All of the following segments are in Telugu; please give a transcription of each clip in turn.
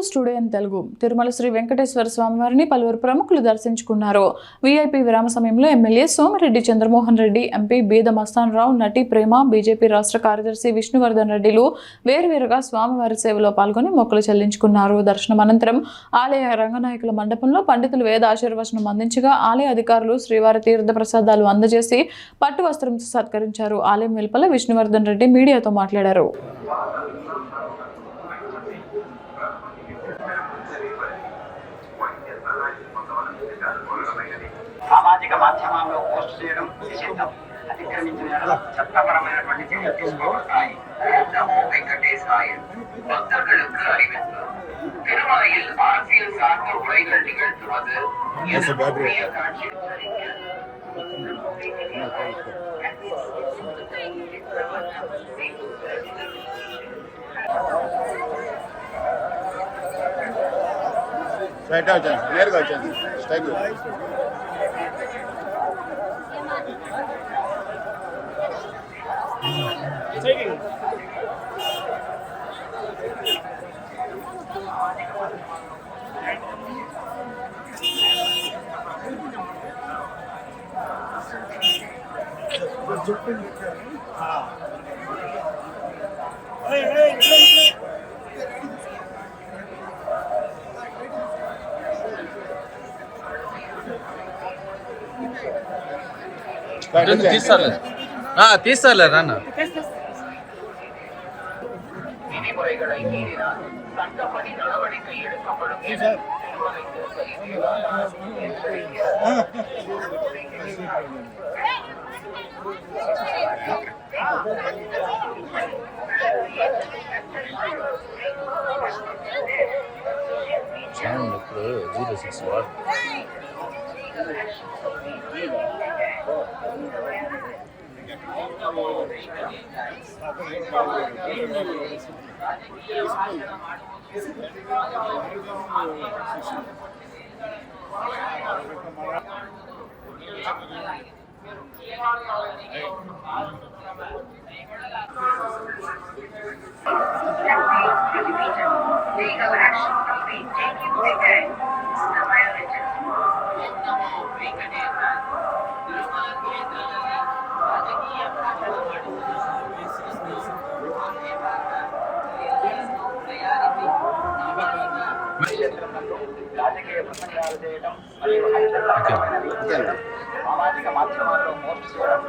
News today in Telugu. Tirumala Sri Venkateswara స్వామివారిని పలువురు ప్రముఖులు దర్శించుకున్నారు. వీఐపీ విరామ సమయంలో ఎమ్మెల్యే సోమిరెడ్డి చంద్రమోహన్ రెడ్డి, ఎంపీ బీద మస్తాన్ రావు, నటి ప్రేమ, బీజేపీ రాష్ట్ర కార్యదర్శి విష్ణువర్ధన్ రెడ్డిలు వేరువేరుగా స్వామివారి సేవలో పాల్గొని మొక్కులు చెల్లించుకున్నారు. దర్శనం అనంతరం ఆలయ రంగనాయకుల మండపంలో పండితులు వేద ఆశీర్వచనం అందించగా ఆలయ అధికారులు శ్రీవారి తీర్థ ప్రసాదాలు అందజేసి పట్టు వస్త్రంతో సత్కరించారు. ఆలయం వెలుపల విష్ణువర్ధన్ రెడ్డి మీడియాతో మాట్లాడారు. సామాజిక మాధ్యమాల్లో పోస్ట్ చేయడం నిషిద్ధం. అతిక్రమించిన చట్టపరమైనటువంటి చర్యలు తీసుకోబడతాయి. பக்தர்களுக்கு அறிவிப்பு. திருமலையில் அரசியல் சார்ந்த உரைகள் நிகழ்த்துவது முக்கிய காட்சி. స్ట్రైట్ వచ్చాను, నేరుగా వచ్చాను, స్ట్రైట్ తీస్తాలే రాన్న விதிமுறைகளை மீறினால் சட்டப்படி நடவடிக்கை எடுக்கப்படும். ఇప్పుడు 06 what Legal action will be taken again. రాజకీయ ప్రసంగాలు చేయడం మరియు సామాజిక మాధ్యమాల్లో పోస్ట్ చేయడం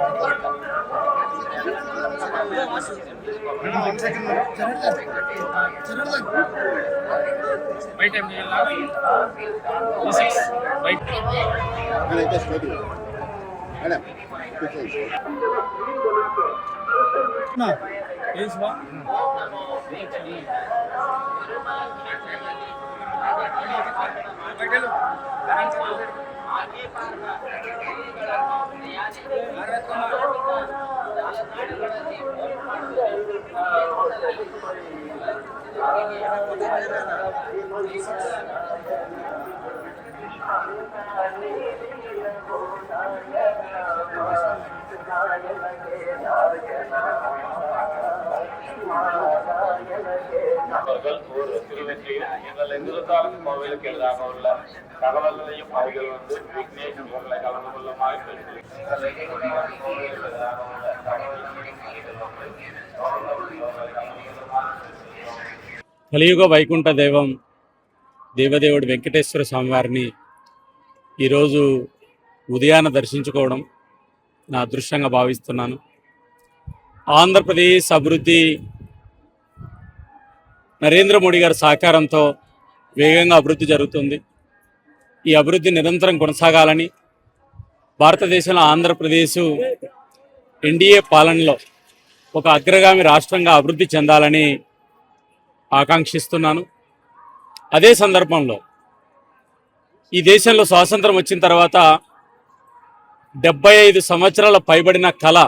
திருவெற்றியில் எங்கள் எதிர்காலம் கோவிலுக்கு எதிராக உள்ள தகவல்களையும் அவைகள் விக்னேஷ் பொருளை கலந்து கொள்ளுமாறு కలియుగ వైకుంఠ దైవం దేవదేవుడు వెంకటేశ్వర స్వామివారిని ఈరోజు ఉదయాన దర్శించుకోవడం నా అదృష్టంగా భావిస్తున్నాను. ఆంధ్రప్రదేశ్ అభివృద్ధి నరేంద్ర మోడీ గారి సహకారంతో వేగంగా అభివృద్ధి జరుగుతుంది. ఈ అభివృద్ధి నిరంతరం కొనసాగాలని భారతదేశంలో ఆంధ్రప్రదేశ్ ఎన్డీఏ పాలనలో ఒక అగ్రగామి రాష్ట్రంగా అభివృద్ధి చెందాలని ఆకాంక్షిస్తున్నాను. అదే సందర్భంలో ఈ దేశంలో స్వాతంత్రం వచ్చిన తర్వాత 75 సంవత్సరాల పైబడిన కళ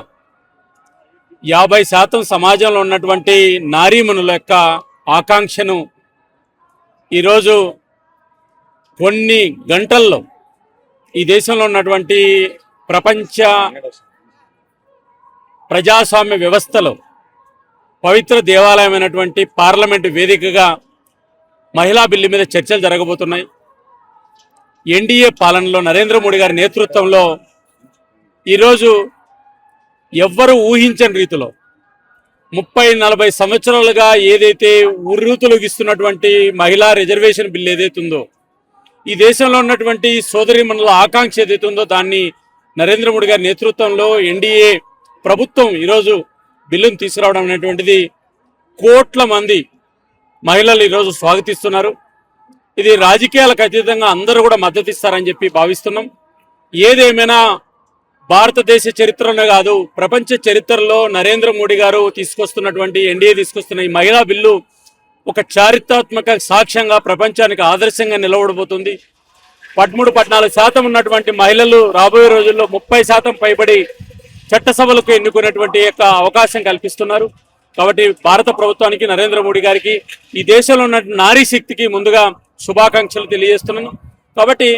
50% సమాజంలో ఉన్నటువంటి నారీమణుల యొక్క ఆకాంక్షను ఈరోజు కొన్ని గంటల్లో ఈ దేశంలో ఉన్నటువంటి ప్రపంచ ప్రజాస్వామ్య వ్యవస్థలో పవిత్ర దేవాలయమైనటువంటి పార్లమెంటు వేదికగా మహిళా బిల్లు మీద చర్చలు జరగబోతున్నాయి. ఎన్డీఏ పాలనలో నరేంద్ర మోడీ గారి నేతృత్వంలో ఈరోజు ఎవ్వరూ ఊహించని రీతిలో 30-40 సంవత్సరాలుగా ఏదైతే ఉర్రూతలొగిస్తున్నటువంటి మహిళా రిజర్వేషన్ బిల్ ఏదైతే ఉందో, ఈ దేశంలో ఉన్నటువంటి సోదరీమణుల ఆకాంక్ష ఏదైతే ఉందో దాన్ని నరేంద్ర మోడీ గారి నేతృత్వంలో ఎన్డీఏ ప్రభుత్వం ఈరోజు బిల్లును తీసుకురావడం అనేటువంటిది కోట్ల మంది మహిళలు ఈరోజు స్వాగతిస్తున్నారు. ఇది రాజకీయాలకు అతీతంగా అందరూ కూడా మద్దతు ఇస్తారని చెప్పి భావిస్తున్నాం. ఏదేమైనా భారతదేశ చరిత్రనే కాదు, ప్రపంచ చరిత్రలో నరేంద్ర మోడీ గారు తీసుకొస్తున్నటువంటి ఎన్డీఏ తీసుకొస్తున్న ఈ మహిళా బిల్లు ఒక చారిత్రాత్మక సాక్ష్యంగా ప్రపంచానికి ఆదర్శంగా నిలబడబోతుంది. 13-14% ఉన్నటువంటి మహిళలు రాబోయే రోజుల్లో 30% పైబడి చట్టసభలకు ఎన్నుకునేటువంటి యొక్క అవకాశం కల్పిస్తున్నారు. కాబట్టి భారత ప్రభుత్వానికి, నరేంద్ర మోడీ గారికి, ఈ దేశంలో ఉన్న నారీ శక్తికి ముందుగా శుభాకాంక్షలు తెలియజేస్తున్నాను. కాబట్టి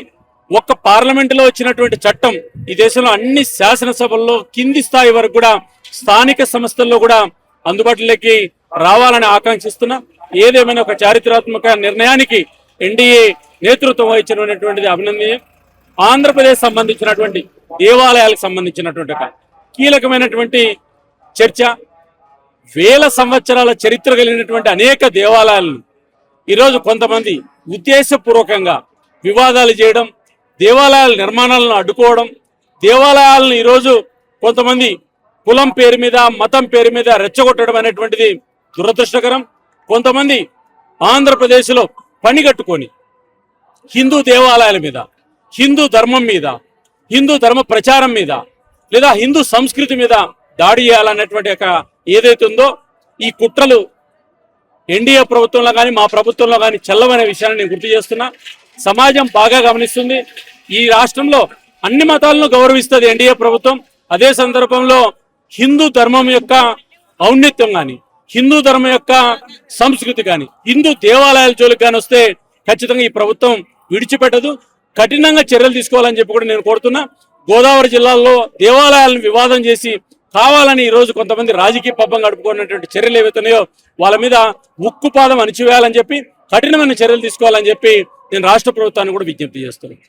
ఒక్క పార్లమెంటులో వచ్చినటువంటి చట్టం ఈ దేశంలో అన్ని శాసనసభల్లో కింది స్థాయి వరకు కూడా స్థానిక సంస్థల్లో కూడా అందుబాటులోకి రావాలని ఆకాంక్షిస్తున్నా. ఏదేమైనా ఒక చారిత్రాత్మక నిర్ణయానికి ఎన్డీఏ నేతృత్వం వహించినటువంటిది అభినందనీయం. ఆంధ్రప్రదేశ్ సంబంధించినటువంటి దేవాలయాలకు సంబంధించినటువంటి ఒక కీలకమైనటువంటి చర్చ. వేల సంవత్సరాల చరిత్ర కలిగినటువంటి అనేక దేవాలయాలను ఈరోజు కొంతమంది ఉద్దేశపూర్వకంగా వివాదాలు చేయడం, దేవాలయాల నిర్మాణాలను అడ్డుకోవడం, దేవాలయాలను ఈరోజు కొంతమంది కులం పేరు మీద, మతం పేరు మీద రెచ్చగొట్టడం అనేటువంటిది దురదృష్టకరం. కొంతమంది ఆంధ్రప్రదేశ్లో పనిగట్టుకొని హిందూ దేవాలయాల మీద, హిందూ ధర్మం మీద, హిందూ ధర్మ ప్రచారం మీద, లేదా హిందూ సంస్కృతి మీద దాడి చేయాలనేటువంటి ఒక ఏదైతే ఉందో ఈ కుట్రలు ఎన్డీఏ ప్రభుత్వంలో కానీ మా ప్రభుత్వంలో కానీ చెల్లవనే విషయాన్ని నేను గుర్తు చేస్తున్నా. సమాజం బాగా గమనిస్తుంది. ఈ రాష్ట్రంలో అన్ని మతాలను గౌరవిస్తుంది ఎన్డీఏ ప్రభుత్వం. అదే సందర్భంలో హిందూ ధర్మం యొక్క ఔన్నత్యం కానీ, హిందూ ధర్మం యొక్క సంస్కృతి కానీ, హిందూ దేవాలయాల జోలికి కానీ వస్తే ఖచ్చితంగా ఈ ప్రభుత్వం విడిచిపెట్టదు. కఠినంగా చర్యలు తీసుకోవాలని చెప్పి కూడా నేను కోరుతున్నా. గోదావరి జిల్లాలో దేవాలయాలను వివాదం చేసి కావాలని ఈరోజు కొంతమంది రాజకీయ పబ్బం గడుపుకున్నటువంటి చర్యలు ఏవైతున్నాయో వాళ్ళ మీద ఉక్కుపాదం అణిచివేయాలని చెప్పి కఠినమైన చర్యలు తీసుకోవాలని చెప్పి నేను రాష్ట్ర ప్రభుత్వాన్ని కూడా విజ్ఞప్తి చేస్తున్నాను.